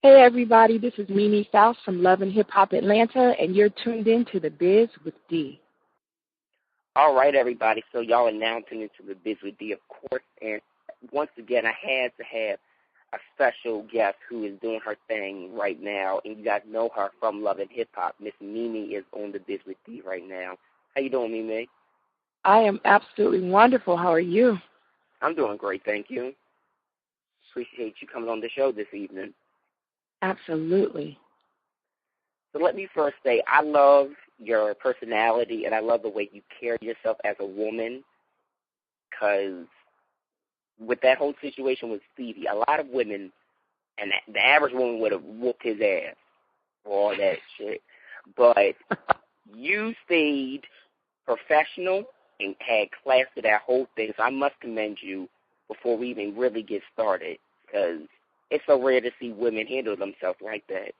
Hey everybody, this is Mimi Faust from Love and Hip Hop Atlanta, and you're tuned in to The Biz with D. All right, everybody. So y'all are now tuned into the Biz with D, of course. And once again, I had to have a special guest who is doing her thing right now, and you guys know her from Love and Hip Hop. Miss Mimi is on the Biz with D right now. How you doing, Mimi? I am absolutely wonderful. How are you? I'm doing great, thank you. Appreciate you coming on the show this evening. Absolutely. So let me first say, I love your personality, and I love the way you carry yourself as a woman, because with that whole situation with Stevie, a lot of women, and the average woman would have whooped his ass for all that shit. But you stayed professional and had class to that whole thing, so I must commend you before we even really get started, because it's so rare to see women handle themselves like that.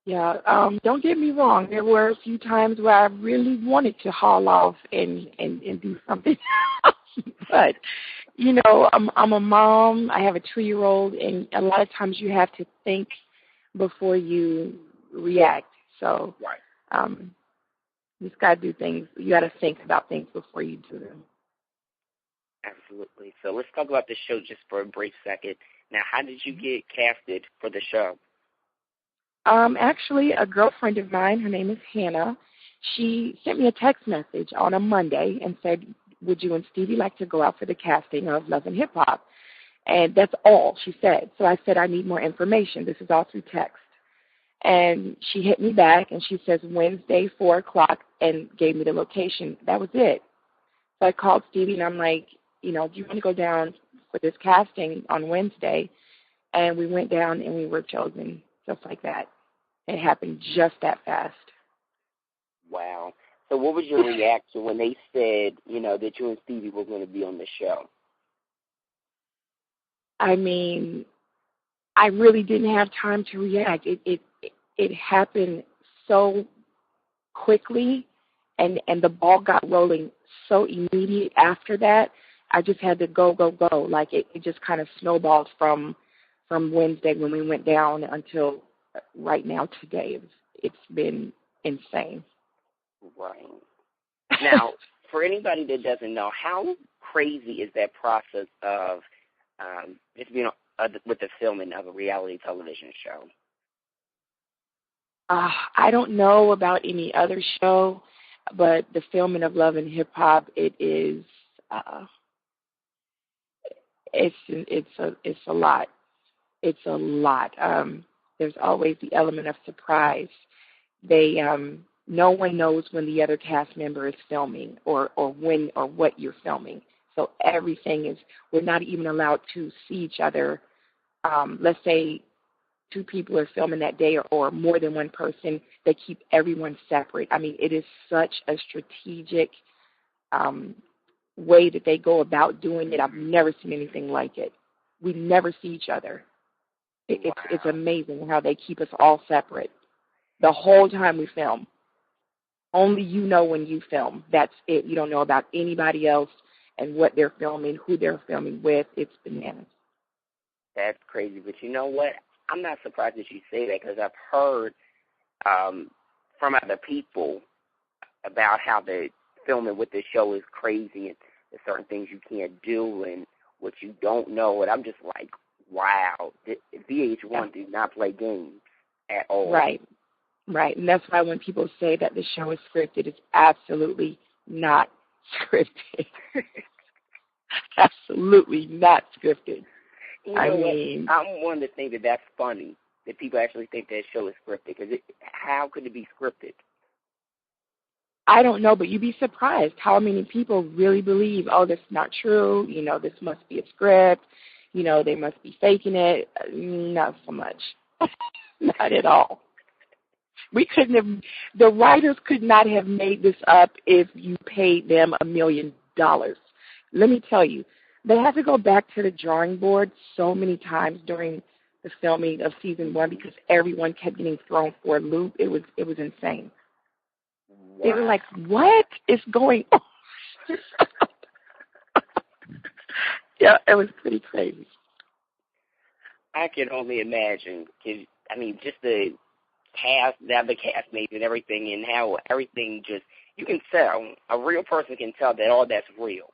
Yeah, don't get me wrong. There were a few times where I really wanted to haul off and do something else. But, you know, I'm a mom. I have a 2-year-old, and a lot of times you have to think before you react. So Right. you just got to do things. You got to think about things before you do them. Absolutely. So let's talk about the show just for a brief second. Now, how did you get casted for the show? Actually, a girlfriend of mine, her name is Hannah, she sent me a text message on a Monday and said, would you and Stevie like to go out for the casting of Love and Hip Hop? And that's all she said. So I said, I need more information. This is all through text. And she hit me back, and she says Wednesday, 4 o'clock, and gave me the location. That was it. So I called Stevie, and I'm like, you know, do you want to go down for this casting on Wednesday? And we went down, and we were chosen, just like that. It happened just that fast. Wow. So what was your reaction when they said, you know, that you and Stevie were going to be on the show? I mean, I really didn't have time to react. It happened so quickly, and the ball got rolling so immediate after that. I just had to go. Like it just kind of snowballed from Wednesday when we went down until right now today. It's been insane. Right. Now, for anybody that doesn't know, how crazy is that process of just being with the filming of a reality television show? I don't know about any other show, but the filming of Love and Hip Hop, it is it's a lot. It's a lot. There's always the element of surprise. They no one knows when the other cast member is filming or when or what you're filming. So everything is, we're not even allowed to see each other. Let's say 2 people are filming that day or more than one person. They keep everyone separate. I mean, it is such a strategic way that they go about doing it. I've never seen anything like it. We never see each other. It's amazing how they keep us all separate the whole time we film. Only you know when you film. That's it. You don't know about anybody else and what they're filming, who they're filming with. It's bananas. That's crazy. But you know what? I'm not surprised that you say that, because I've heard from other people about how the filming with the show is crazy and there's certain things you can't do and what you don't know. And I'm just like, wow, VH1 do not play games at all. Right. And that's why when people say that the show is scripted, it's absolutely not scripted. Absolutely not scripted. You know I'm one to think that that's funny, that people actually think that show is scripted, because how could it be scripted? I don't know, but you'd be surprised how many people really believe, oh, this is not true, you know, this must be a script, you know, they must be faking it. Not so much. Not at all. The writers could not have made this up if you paid them $1 million. Let me tell you, they had to go back to the drawing board so many times during the filming of season 1 because everyone kept getting thrown for a loop. It was insane. Wow. They were like, what is going on? Yeah, it was pretty crazy. I can only imagine. 'Cause, I mean, just the cast, the other castmates and everything, and how everything just, you can tell, a real person can tell that all that's real.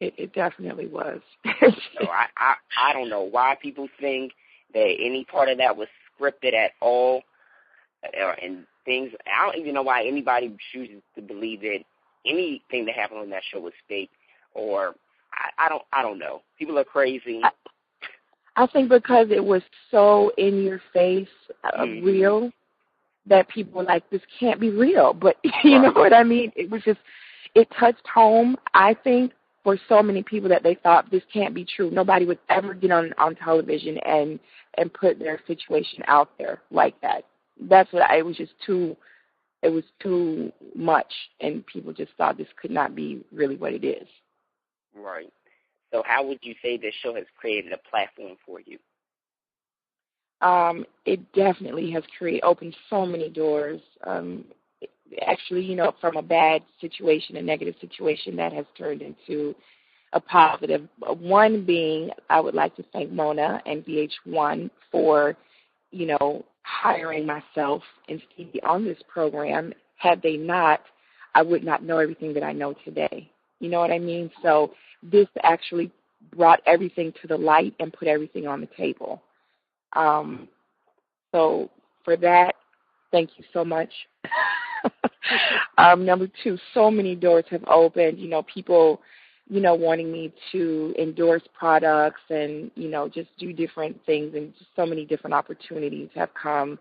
It definitely was. So I don't know why people think that any part of that was scripted at all, and things. I don't even know why anybody chooses to believe that anything that happened on that show was fake, or I don't know. People are crazy. I think because it was so in your face, real, that people were like, this can't be real. But you know what I mean? It was just, it touched home, I think, for so many people that they thought this can't be true. Nobody would ever get on television and put their situation out there like that. That's what it was just too, it was too much, and people just thought this could not be really what it is. Right. So how would you say this show has created a platform for you? It definitely has opened so many doors. Actually, you know, from a bad situation, a negative situation, that has turned into a positive. One being, I would like to thank Mona and VH1 for, you know, hiring myself and Stevie on this program. Had they not, I would not know everything that I know today. You know what I mean? So this actually brought everything to the light and put everything on the table. So for that, thank you so much. Number two, so many doors have opened, you know, people, you know, wanting me to endorse products and, you know, just do different things, and just so many different opportunities have come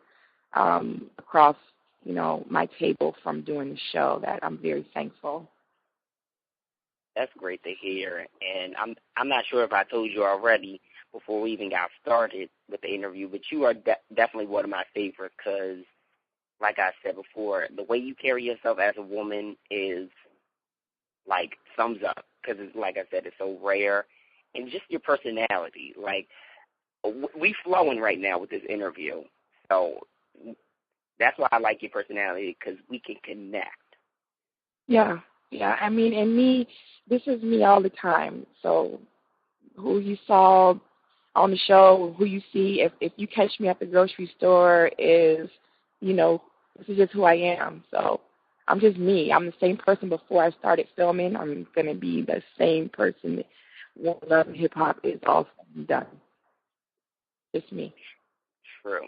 across, you know, my table from doing the show, that I'm very thankful. That's great to hear, and I'm not sure if I told you already before we even got started with the interview, but you are definitely one of my favorites because, like I said before, the way you carry yourself as a woman is, like, sums up, because, like I said, it's so rare, and just your personality. Like, we flowing right now with this interview, so that's why I like your personality, because we can connect. Yeah. I mean, and me, this is me all the time. So who you saw on the show, who you see, if you catch me at the grocery store, is, you know, this is just who I am. So I'm just me. I'm the same person before I started filming. I'm going to be the same person when Love and Hip Hop is all done. Just me. True.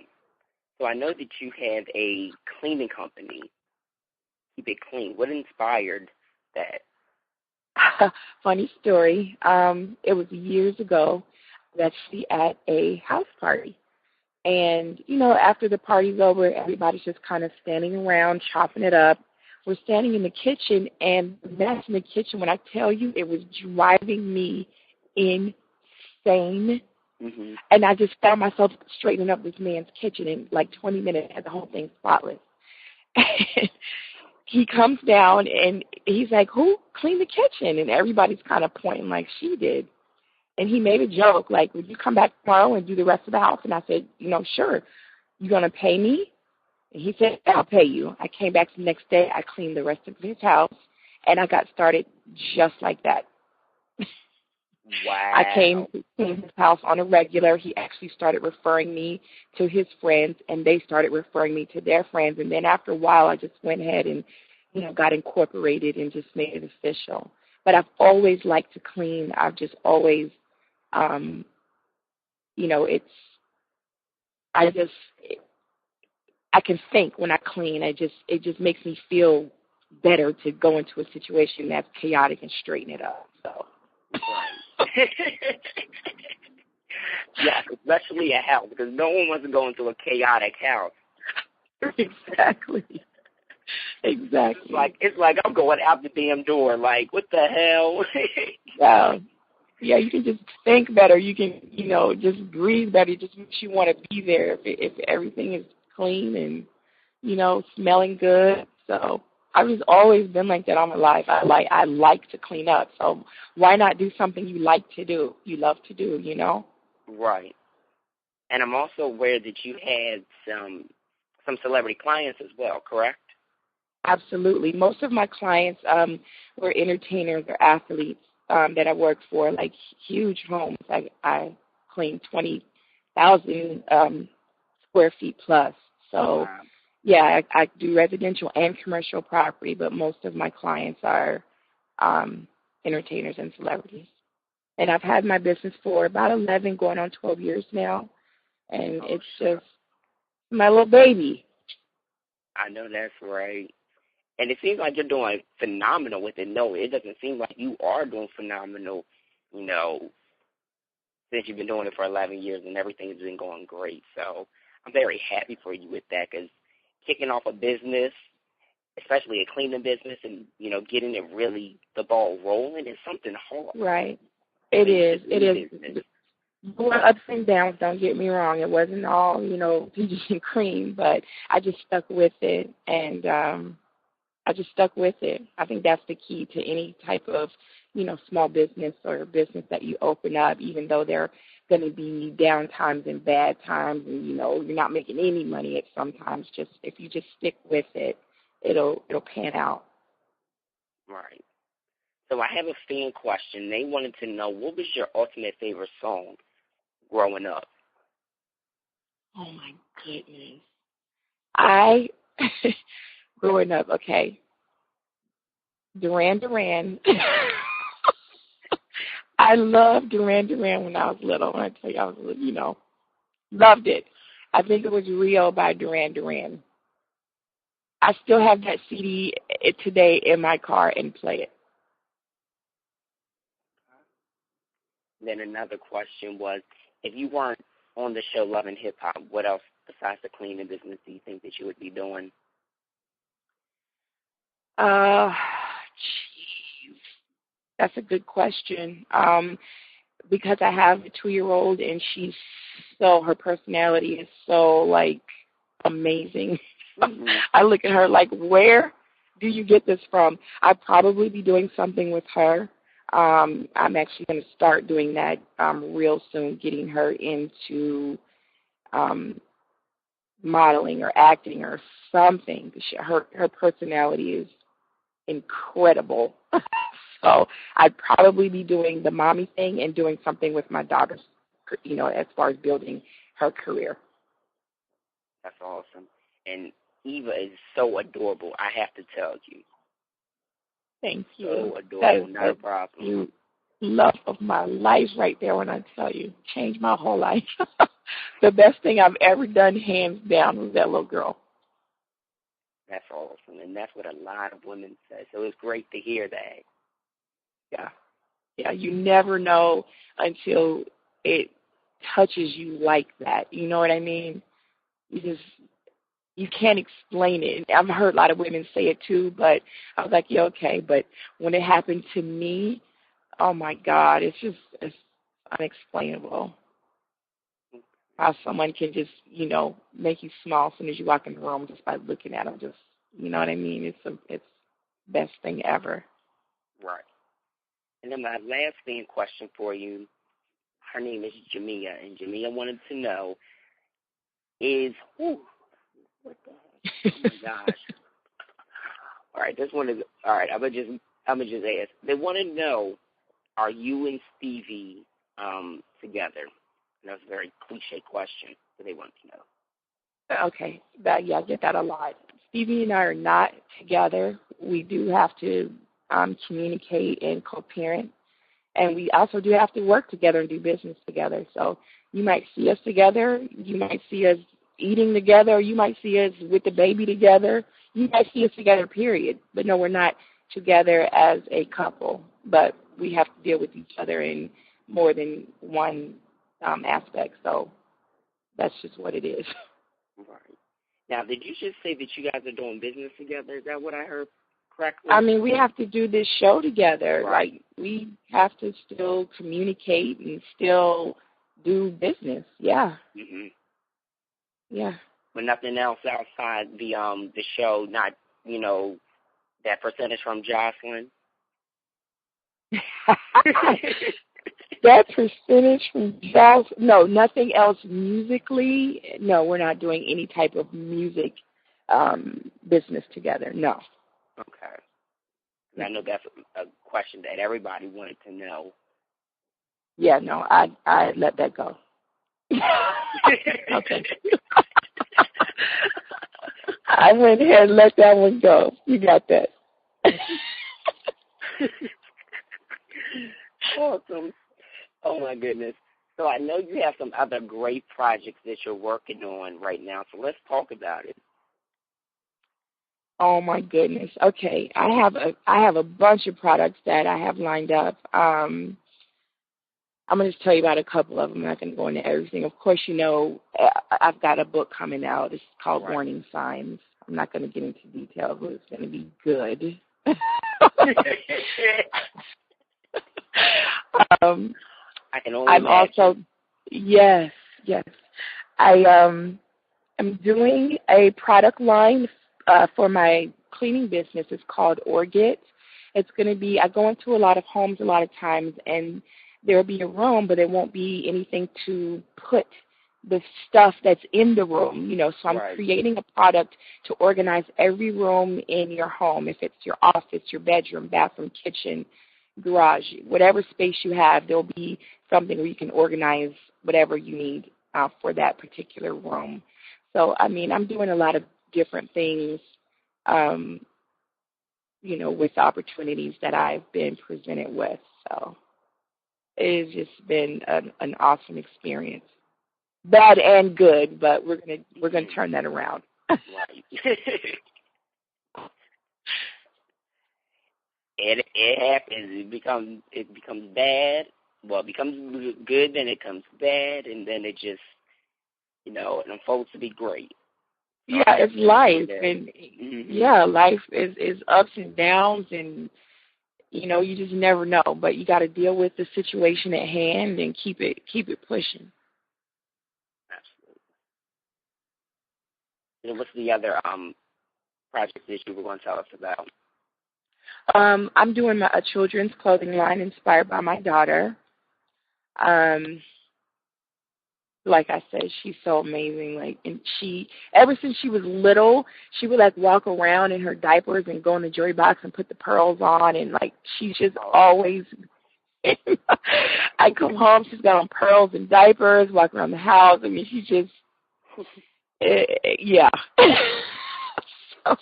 So I know that you have a cleaning company, Keep It Clean. What inspired that? Funny story. It was years ago. I was actually at a house party. And, you know, after the party's over, everybody's just kind of standing around, chopping it up. We're standing in the kitchen, and the mess in the kitchen, when I tell you, it was driving me insane. Mm-hmm. And I just found myself straightening up this man's kitchen in like 20 minutes, had the whole thing spotless. And he comes down, and he's like, who cleaned the kitchen? And everybody's kind of pointing like she did. And he made a joke, like, would you come back tomorrow and do the rest of the house? And I said, you know, sure. You going to pay me? And he said, yeah, I'll pay you. I came back the next day. I cleaned the rest of his house, and I got started just like that. Wow. I came to clean his house on a regular. He actually started referring me to his friends, and they started referring me to their friends. And then after a while, I just went ahead and, you know, got incorporated and just made it official. But I've always liked to clean. I've just always, you know, I can think when I clean. It just makes me feel better to go into a situation that's chaotic and straighten it up. So. Right. Yeah, especially a house, because no one wants to go into a chaotic house. Exactly. It's like I'm going out the damn door. Like, what the hell? Yeah, you can just think better. You can, you know, just breathe better. It just makes you want to be there if everything is clean and, you know, smelling good. So I've just always been like that all my life. I like to clean up. So why not do something you like to do, you love to do, you know? Right. And I'm also aware that you had some celebrity clients as well, correct? Absolutely. Most of my clients were entertainers or athletes that I worked for, like huge homes. I clean 20,000 square feet plus. So, Wow. yeah, I do residential and commercial property, but most of my clients are entertainers and celebrities. And I've had my business for about 11, going on 12 years now, and it's just my little baby. I know that's right. And it seems like you're doing phenomenal with it. No, it doesn't seem like you are doing phenomenal, since you've been doing it for 11 years and everything's been going great. So I'm very happy for you with that, because kicking off a business, especially a cleaning business, and, getting it really, the ball rolling is something hard. Right. It is. It is. There were ups and downs, don't get me wrong. It wasn't all, peaches and cream, but I just stuck with it, and I just stuck with it. I think that's the key to any type of, small business or business that you open up, even though there are going to be down times and bad times, and, you're not making any money at sometimes. Just if you just stick with it, it'll pan out. Right. So I have a fan question. They wanted to know, what was your ultimate favorite song growing up? Oh, my goodness. I, growing up, okay, Duran Duran. I loved Duran Duran when I was little. When I tell you, I was, loved it. I think it was Rio by Duran Duran. I still have that CD today in my car and play it. Then another question was, if you weren't on the show Love and Hip Hop, what else besides the cleaning business do you think that you would be doing? Geez, that's a good question. Because I have a 2-year-old and her personality is so, like, amazing. Mm-hmm. I look at her like, where do you get this from? I'd probably be doing something with her. I'm actually going to start doing that real soon, getting her into modeling or acting or something. Her personality is incredible. So I'd probably be doing the mommy thing and doing something with my daughter, as far as building her career. That's awesome. And Eva is so adorable, I have to tell you. Thank you. So adorable, not a problem. You love of my life right there when I tell you. Changed my whole life. The best thing I've ever done, hands down, was that little girl. That's awesome, and that's what a lot of women say. So it's great to hear that. Yeah. Yeah, you never know until it touches you like that. You know what I mean? You can't explain it. I've heard a lot of women say it too, but I was like, yeah, okay. But when it happened to me, oh my God, it's unexplainable. How someone can just, make you smile as soon as you walk in the room just by looking at them. Just, you know what I mean? It's the best thing ever. Right. And then my last fan question for you, her name is Jamia, and Jamia wanted to know what the heck? Oh my gosh. All right, I'm gonna just ask. They want to know, are you and Stevie together? And that's a very cliche question, but they want to know. Okay, I get that a lot. Stevie and I are not together. We do have to communicate and co-parent, and we also do have to work together and do business together. So you might see us together. You might see us eating together. You might see us with the baby together. You might see us together, period. But no, we're not together as a couple. But we have to deal with each other in more than one aspect. So that's just what it is. Right. Now, did you just say that you guys are doing business together? Is that what I heard correctly? I mean, we have to do this show together. Right. Like, we have to still communicate and still do business. Yeah. Mm-hmm. Yeah. But nothing else outside the show, not, that percentage from Jocelyn? That percentage from Jocelyn, no, nothing else musically. No, we're not doing any type of music business together. No. Okay. And I know that's a question that everybody wanted to know. Yeah, no, I let that go. Okay. I went ahead and let that one go. You got that. Awesome. Oh, my goodness. So I know you have some other great projects that you're working on right now, so let's talk about it. Oh my goodness. Okay, I have a bunch of products that I have lined up. I'm going to just tell you about a couple of them. I'm not going to go into everything. Of course, you know, I've got a book coming out. It's called Right. Warning Signs. I'm not going to get into details, but it's going to be good. I can only I'm imagine. also, yes, yes. I'm doing a product line for my cleaning business. It's called Orgit. It's going to be, I go into a lot of homes a lot of times, and there will be a room, but there won't be anything to put the stuff that's in the room, you know. So I'm Right. creating a product to organize every room in your home. If it's your office, your bedroom, bathroom, kitchen, garage, whatever space you have, there'll be something where you can organize whatever you need for that particular room. So, I mean, I'm doing a lot of different things, you know, with opportunities that I've been presented with. So it's just been an awesome experience, bad and good. But we're gonna turn that around. Right. It happens. It becomes bad. Well, it becomes good, then it comes bad, and then it just, you know, it unfolds to be great. So Yeah, it's life, and Mm-hmm. yeah, life is ups and downs, and you know, you just never know. But you got to deal with the situation at hand and keep it pushing. Absolutely. And what's the other project that you were going to tell us about? I'm doing a children's clothing line inspired by my daughter. Um, like I said, she's so amazing. Like, and she, ever since she was little, she would like walk around in her diapers and go in the jewelry box and put the pearls on, and like she's just always. I come home, she's got on pearls and diapers, walk around the house. I mean, she's just, yeah. So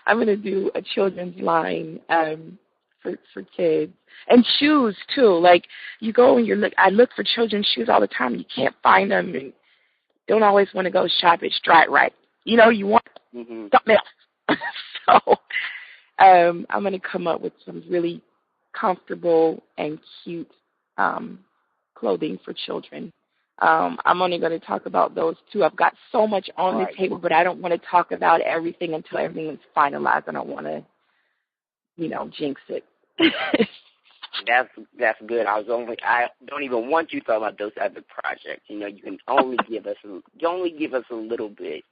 I'm gonna do a children's line for kids. And shoes too. Like you go and I look for children's shoes all the time. You can't find them, and don't always want to go shop at Right. You know, you want Mm-hmm. something else. So I'm going to come up with some really comfortable and cute clothing for children. I'm only going to talk about those two. I've got so much on Right. the table, but I don't want to talk about everything until everything is finalized. I don't want to, you know, jinx it. That's good. I don't even want you to talk about those other projects. You know, you can only give us a little bit.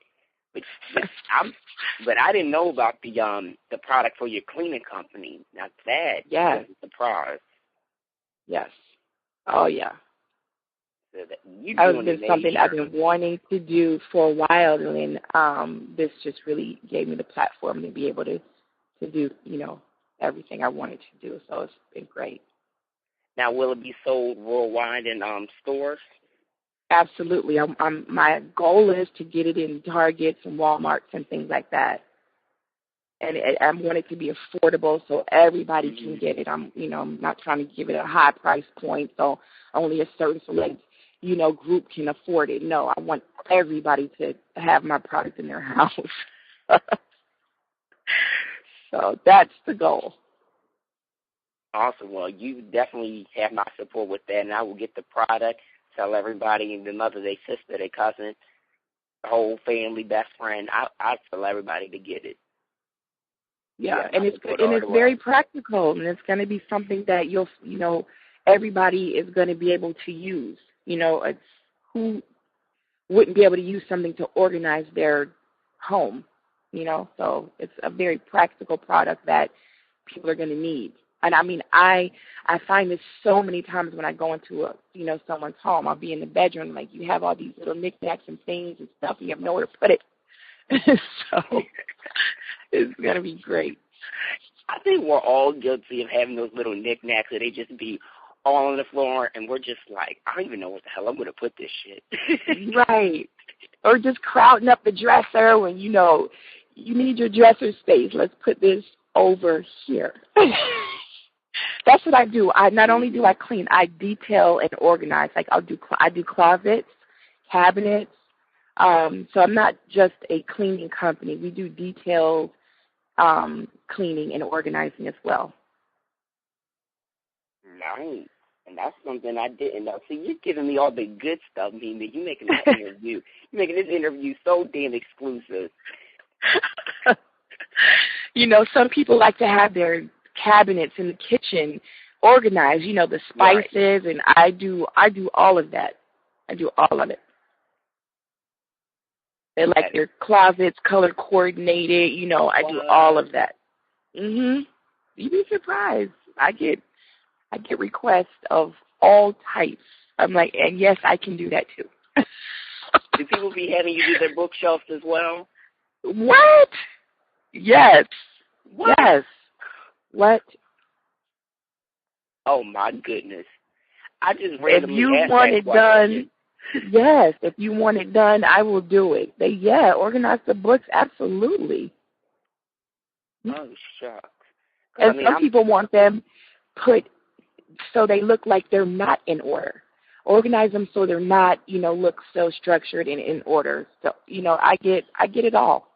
But I didn't know about the product for your cleaning company. Now that Yes. was a surprise. Yes. Oh yeah. So that you That has doing been it something I've major. been wanting to do for a while, and this just really gave me the platform to be able to do, you know, everything I wanted to do. So it's been great. Now, will it be sold worldwide in stores? Absolutely. My goal is to get it in Targets and Walmarts and things like that. And I want it to be affordable so everybody can get it. I'm not trying to give it a high price point so only a certain select, you know, group can afford it. No, I want everybody to have my product in their house. So that's the goal. Awesome. Well, you definitely have my support with that, and I will get the product, tell everybody, the mother, their sister, their cousin, the whole family, best friend. I'll tell everybody to get it. Yeah, and it's very practical, and it's going to be something that everybody is going to be able to use. You know, it's who wouldn't be able to use something to organize their home, you know? So it's a very practical product that people are going to need. And I mean, I find this so many times when I go into someone's home. I'll be in the bedroom, like you have all these little knickknacks and things and stuff, and you have nowhere to put it. So it's going to be great. I think we're all guilty of having those little knickknacks that they just be all on the floor, and we're just like, I don't even know what the hell I'm going to put this shit. Right. Or just crowding up the dresser when, you know, you need your dresser space. Let's put this over here. That's what I do. I not only do I clean, I detail and organize. Like I do closets, cabinets. So I'm not just a cleaning company. We do detailed cleaning and organizing as well. Nice. And that's something I didn't know. See, you're giving me all the good stuff, Mimi. You're making that interview. You're making this interview so damn exclusive. You know, some people like to have their cabinets in the kitchen organized, you know, the spices, right. And I do all of that. I do all of it. They like their closets color coordinated, you know, I do all of that. You'd be surprised. I get requests of all types. I'm like, and yes, I can do that too. Do people be having you do their bookshelves as well? What? Yes. What? Yes. What? Oh my goodness! I just randomly If you asked want that it question. done, yes. If you want it done, I will do it. Organize the books, absolutely. Oh shucks. And some people want them put so they look like they're not in order. Organize them so they're not, you know, look so structured and in order. So, you know, I get it all.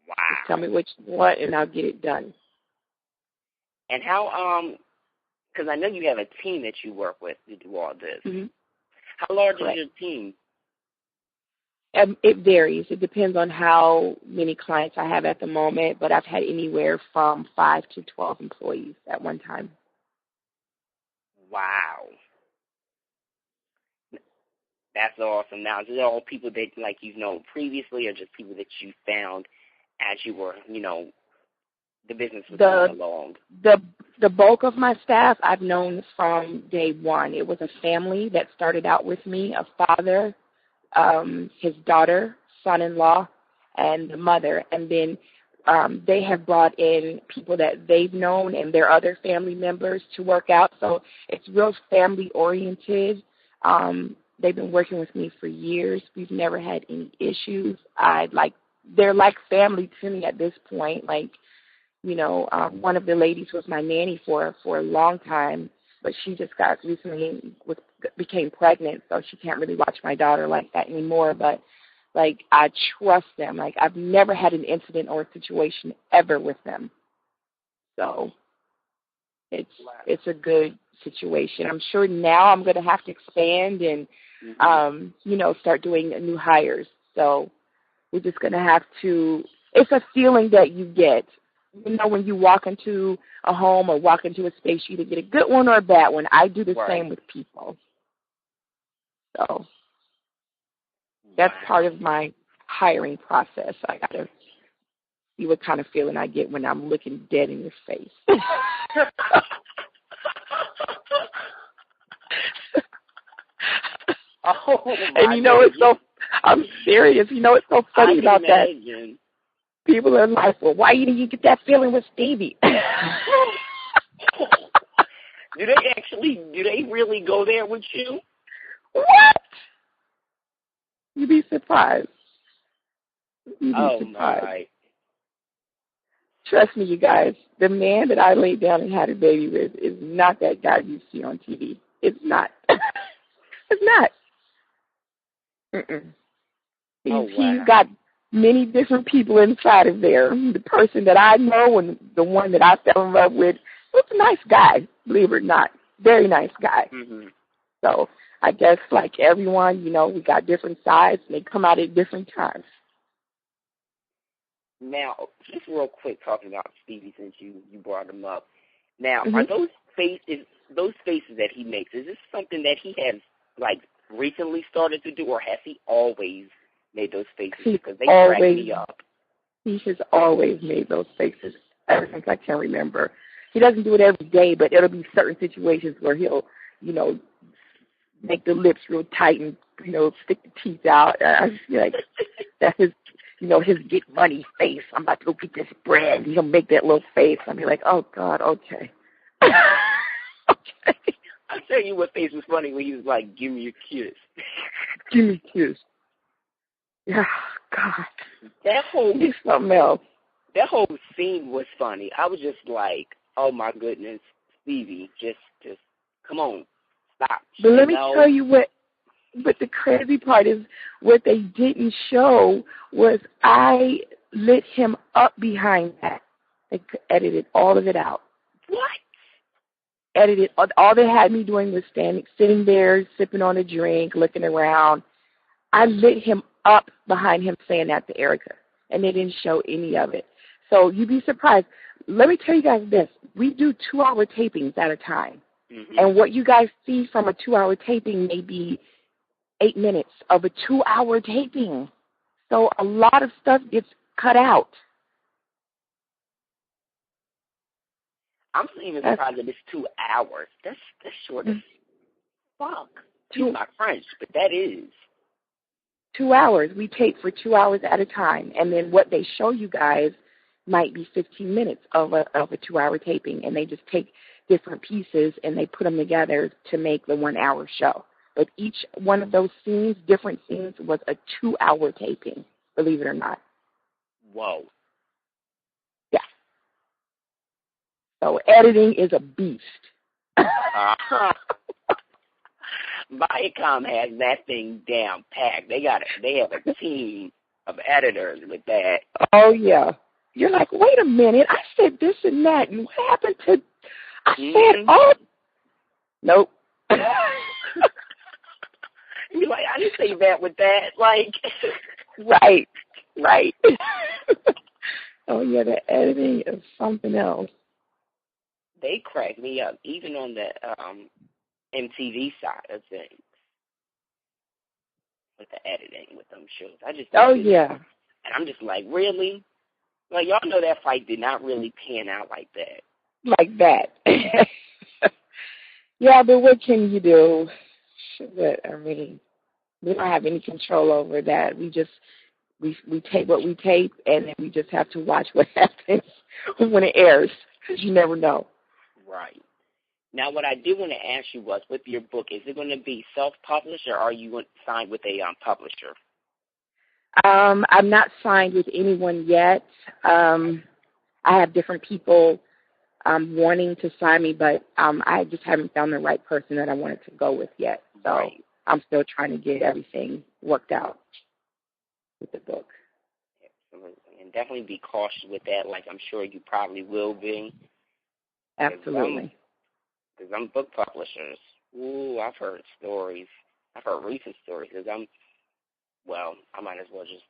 Wow. Just tell me what you want, and I'll get it done. And how, because I know you have a team that you work with to do all this. Mm-hmm. How large Correct. is your team? It varies. It depends on how many clients I have at the moment, but I've had anywhere from 5 to 12 employees at one time. Wow. That's awesome. Now, is it all people that, like, you've known previously, or just people that you found as you were, you know, the business was going along? The bulk of my staff I've known from day one. It was a family that started out with me, a father, his daughter, son-in-law, and the mother. And then they have brought in people that they've known and their other family members to work out. So it's real family-oriented. They've been working with me for years. We've never had any issues. They're like family to me at this point. Like, you know, one of the ladies was my nanny for a long time, but she just became pregnant, so she can't really watch my daughter like that anymore. But, like, I trust them. Like, I've never had an incident or a situation ever with them. So it's a good situation. I'm sure now I'm going to have to expand and, you know, start doing new hires. So we're just going to have to – it's a feeling that you get. You know, when you walk into a home or walk into a space, you either get a good one or a bad one. I do the same with people. So that's part of my hiring process. I got to see what kind of feeling I get when I'm looking dead in your face. And you know, I'm serious. You know, it's so funny about that. People are like, well, why didn't you get that feeling with Stevie? Do they really go there with you? What? You'd be surprised. My. Trust me, you guys, the man that I laid down and had a baby with is not that guy you see on TV. It's not. It's not. He's got many different people inside of there. The person that I know and the one that I fell in love with was a nice guy, believe it or not. Very nice guy. Mm-hmm. So I guess like everyone, you know, we got different sides and they come out at different times. Now, just real quick talking about Stevie since you brought him up. Now, are those faces that he makes, is this something that he has, like, recently started to do, or has he always made those faces? Because they crack me up. He has always made those faces ever since I can remember. He doesn't do it every day, but it'll be certain situations where he'll, you know, make the lips real tight and, you know, stick the teeth out. I feel like that's his, you know, his get money face. I'm about to go get this bread. He'll make that little face. I'll be like, oh, God, okay. Okay. I'll tell you what face was funny when he was like, "Give me a kiss." Give me a kiss. Yeah, God. That whole He's something else. That whole scene was funny. I was just like, "Oh my goodness, Stevie, just come on, stop." But let me tell you what. But the crazy part is what they didn't show was I lit him up behind that. They edited all of it out. What? Edited. All they had me doing was sitting there, sipping on a drink, looking around. I lit him up behind him saying that to Erica, and they didn't show any of it. So you'd be surprised. Let me tell you guys this. We do 2-hour tapings at a time. Mm-hmm. And what you guys see from a 2-hour taping may be 8 minutes of a 2-hour taping. So a lot of stuff gets cut out. I'm even surprised that it's 2 hours. That's short as fuck. Excuse my French, but that is. 2 hours. We tape for 2 hours at a time. And then what they show you guys might be 15 minutes of a 2-hour taping. And they just take different pieces and they put them together to make the 1-hour show. But each one of those scenes, different scenes, was a 2-hour taping, believe it or not. Whoa. Yeah. So editing is a beast. Viacom has that thing down packed. They have a team of editors with that. Oh, yeah. You're like, wait a minute, I said this and that, and what happened to, I said, oh. Nope. You're like, I didn't say that with that. Like, right. Oh, yeah, the editing is something else. They crack me up, even on the MTV side of things, with the editing with them shows. Yeah. And I'm just like, really? Like, y'all know that fight did not really pan out like that. Like that. Yeah, but what can you do? But, I mean, we don't have any control over that. We tape what we tape, and then we just have to watch what happens when it airs, because you never know. Right. Now, what I did want to ask you was, with your book, is it going to be self-published, or are you signed with a publisher? I'm not signed with anyone yet. I have different people wanting to sign me, but I just haven't found the right person that I wanted to go with yet. So right. I'm still trying to get everything worked out with the book. Absolutely. And definitely be cautious with that, like I'm sure you probably will be. Absolutely. Because I'm book publishers. Ooh, I've heard stories. I've heard recent stories. Because I might as well just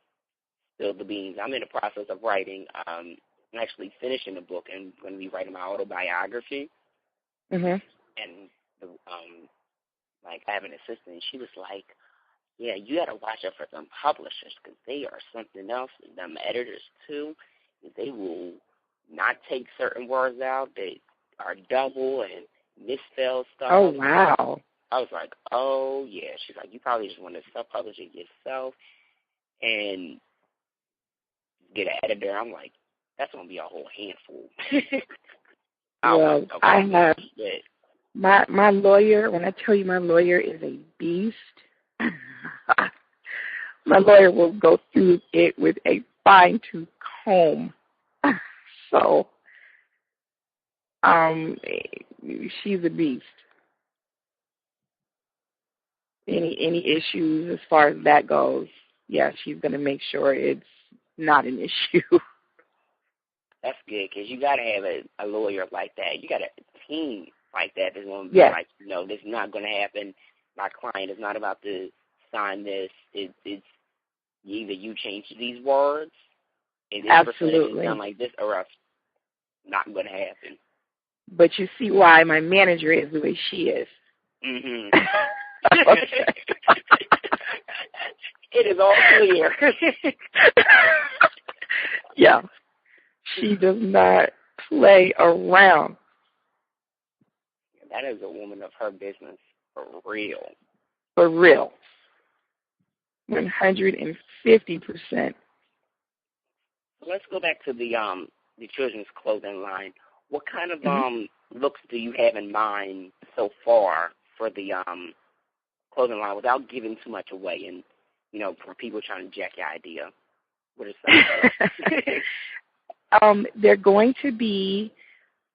spill the beans. I'm in the process of writing, actually finishing the book, and going to be writing my autobiography. Mm-hmm. And I have an assistant, and she was like, "Yeah, you got to watch out for some publishers because they are something else. And them editors too. They will not take certain words out. They are double and misspell stuff." Oh, wow. I was like, oh, yeah. She's like, you probably just want to self-publish it yourself and get an editor. I'm like, that's going to be a whole handful. Well, I have my lawyer. When I tell you my lawyer is a beast, my lawyer will go through it with a fine-tooth comb. So, she's a beast. Any issues as far as that goes, yeah, she's going to make sure it's not an issue. That's good, because you got to have a lawyer like that. You got a team like that that's going to be like, no, this is not going to happen. My client is not about to sign this. It's either you change these words, and this percentage is done like this, or else not going to happen. But you see why my manager is the way she is. Mm-hmm. It is all clear. Yeah. She does not play around. That is a woman of her business, for real. For real. 150%. Let's go back to the children's clothing line. What kind of looks do you have in mind so far for the clothing line without giving too much away and, for people trying to jack your idea? What is that? They're going to be,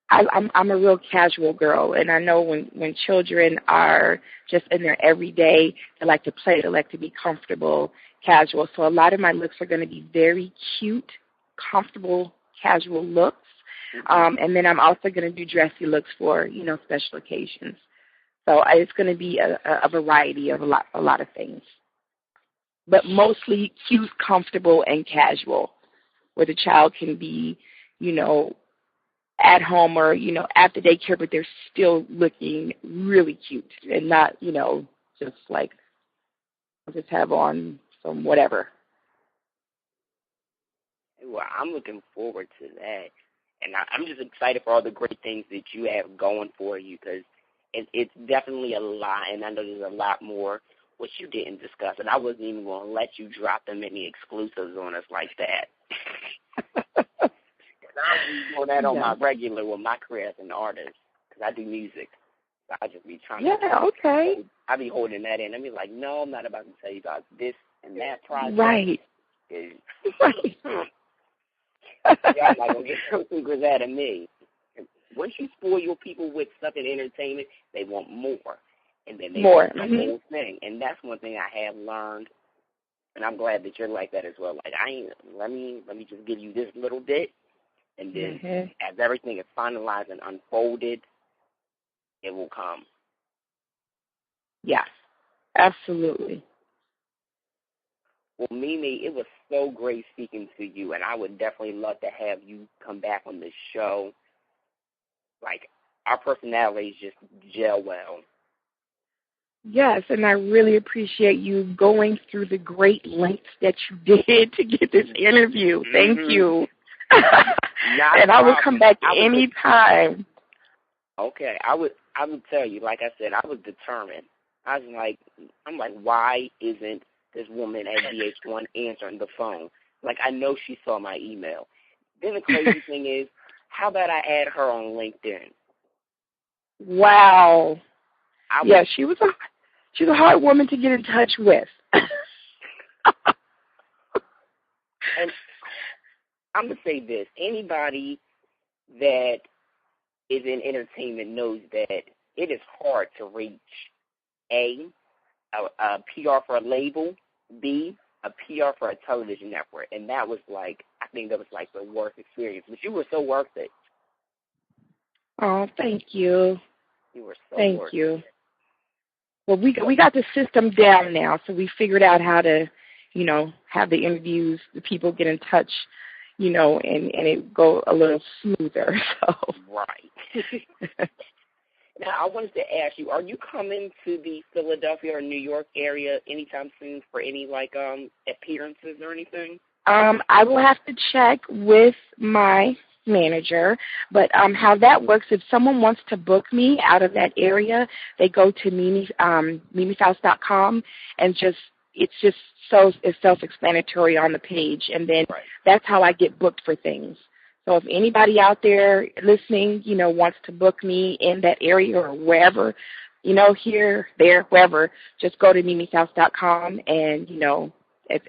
I'm a real casual girl, and I know when children are just in their everyday, they like to play, they like to be comfortable, casual. So a lot of my looks are going to be very cute, comfortable, casual looks. And then I'm also going to do dressy looks for, special occasions. So it's going to be a variety of a lot of things. But mostly cute, comfortable, and casual, where the child can be, at home or, at the daycare, but they're still looking really cute and not, just like, I'll just have on some whatever. Well, I'm looking forward to that. And I'm just excited for all the great things that you have going for you, because it's definitely a lot, and I know there's a lot more which you didn't discuss, and I wasn't even going to let you drop them any exclusives on us like that. I do that on my regular with my career as an artist, because I do music. So I just be trying okay. I be holding that in. I be like, no, I'm not about to tell you about this and that project. Right. Right. Y'all not going to get some secrets out of me. Once you spoil your people with stuff in entertainment, they want more. And then they want the whole thing. And that's one thing I have learned, and I'm glad that you're like that as well. Like, let me just give you this little bit, and then as everything is finalized and unfolded, it will come. Yes, absolutely. Well, Mimi, it was so great speaking to you, and I would definitely love to have you come back on the show. Like, our personalities just gel well. Yes, and I really appreciate you going through the great lengths that you did to get this interview. Thank you. And I will come back any time. Okay, I would tell you, like I said, I was determined. I'm like, why isn't this woman at VH1 answering the phone? Like, I know she saw my email. Then the crazy thing is, how about I add her on LinkedIn? Wow. She was a hard woman to get in touch with. And I'm going to say this. Anybody that is in entertainment knows that it is hard to reach A, PR for a label, B, a PR for a television network. And that was I think that was the worst experience. But you were so worth it. Oh, thank you. You were so Thank worth you. it. Well, we got the system down now, so we figured out how to, have the interviews, the people get in touch, and it go a little smoother. So. Right. Now, I wanted to ask you, are you coming to the Philadelphia or New York area anytime soon for any, appearances or anything? I will have to check with my manager, but how that works, if someone wants to book me out of that area, they go to mimifaust.com, and it's self-explanatory on the page, and then that's how I get booked for things. So if anybody out there listening, wants to book me in that area or wherever, here, there, wherever, just go to mimifaust.com, and,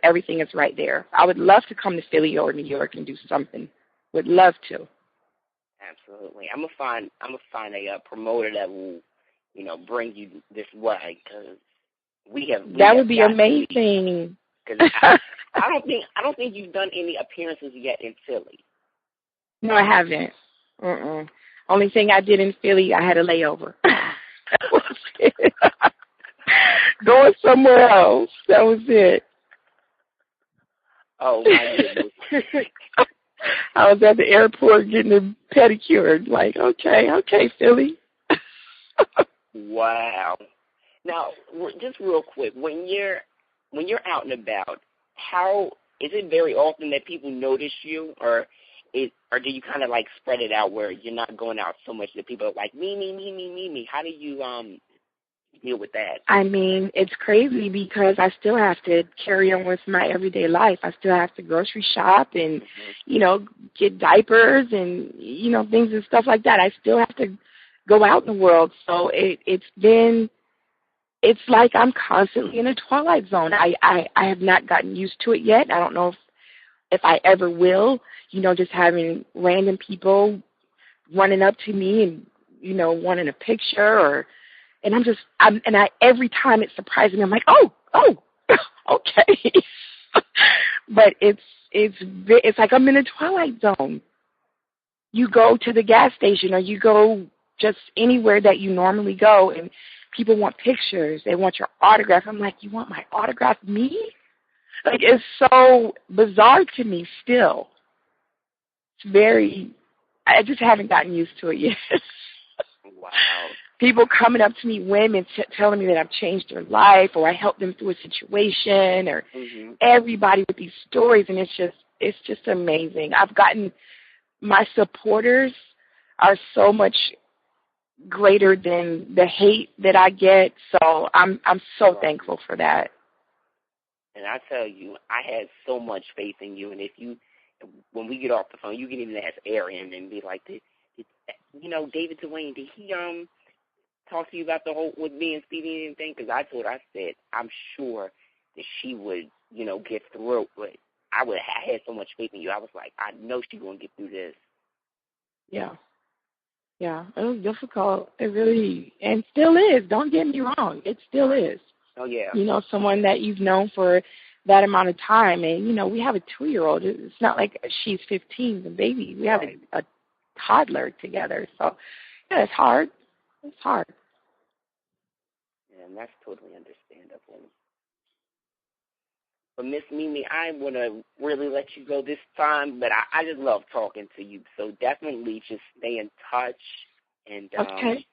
everything is right there. I would love to come to Philly or New York and do something. Would love to. Absolutely. I'm gonna find a promoter that will, bring you this way, because that would be amazing. Because I don't think you've done any appearances yet in Philly. No, I haven't. Only thing I did in Philly, I had a layover. That was it. Going somewhere else. That was it. Oh my goodness. I was at the airport getting a pedicure. Okay, Philly. Wow. Now, just real quick, when you're out and about, how is it very often that people notice you, or do you kind of spread it out where you're not going out so much that people are like me? How do you deal with that? I mean, it's crazy because I still have to carry on with my everyday life. I still have to grocery shop and, get diapers and, things and stuff like that. I still have to go out in the world. So it's like I'm constantly in a twilight zone. I have not gotten used to it yet. I don't know if I ever will, just having random people running up to me and, wanting a picture and every time it surprises me. I'm like, oh, okay. But it's like I'm in a twilight zone. You go to the gas station or you go just anywhere that you normally go and people want pictures. They want your autograph. I'm like, you want my autograph, me? Like, it's so bizarre to me still. I just haven't gotten used to it yet. Wow. People coming up to me, women telling me that I've changed their life or I helped them through a situation or everybody with these stories, and it's just amazing. My supporters are so much greater than the hate that I get, so I'm so thankful for that. And I tell you, I had so much faith in you, and when we get off the phone, you can even ask Erin and be like, David Dwayne, did he talk to you about the whole with me and Stevie and thing? Because I said I'm sure that she would, get through it, but I had so much faith in you. I was like, I know she's going to get through this. Yeah, it was difficult. It really, and still is. Don't get me wrong. It still is. Oh, yeah. Someone that you've known for that amount of time. And, we have a 2-year-old. It's not like she's 15, the baby. We have a toddler together. So, yeah, it's hard. It's hard. Yeah, and that's totally understandable. But Miss Mimi, I want to really let you go this time, but I just love talking to you. So definitely just stay in touch and okay.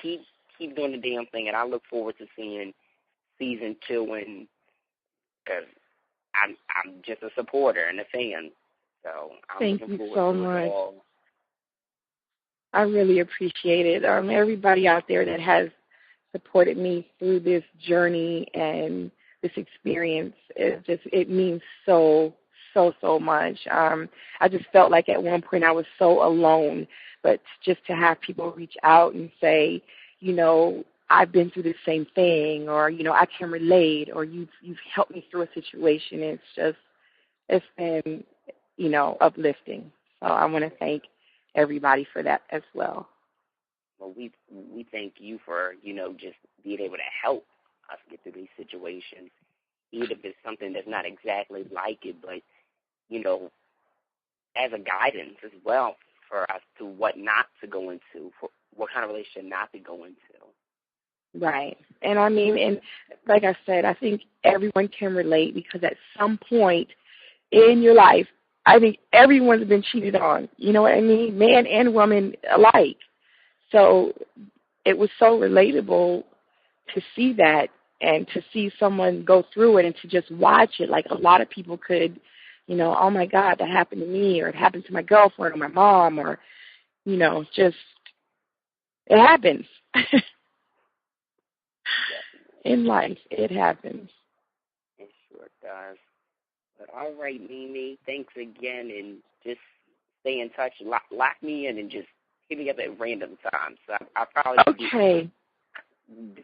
keep doing the damn thing. And I look forward to seeing season 2, and because I'm just a supporter and a fan. So I'm Thank looking you forward so to much. it all. I really appreciate it. Everybody out there that has supported me through this journey and this experience, it means so much. I just felt like at one point I was so alone, but just to have people reach out and say, I've been through the same thing, or, I can relate, or you've helped me through a situation. It's been, uplifting. So I want to thank everybody for that as well. Well, we thank you for, just being able to help us get through these situations, even if it's something that's not exactly like it, but, as a guidance as well for us to what not to go into, for what kind of relationship not to go into. Right. And and like I said, I think everyone can relate because at some point in your life, I think everyone's been cheated on. You know what I mean? Man and woman alike. So it was so relatable to see that and to see someone go through it and to just watch it. Like a lot of people could, oh my God, that happened to me, or it happened to my girlfriend or my mom, or, just it happens. In life, it happens. It sure does. But all right, Mimi, thanks again, and just stay in touch. Lock me in and just hit me up at random times. So I probably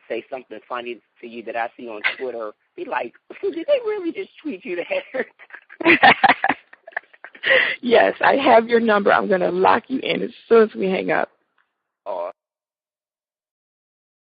say something funny to you that I see on Twitter. Be like, did they really just tweet you that? Yes, I have your number. I'm going to lock you in as soon as we hang up. Oh.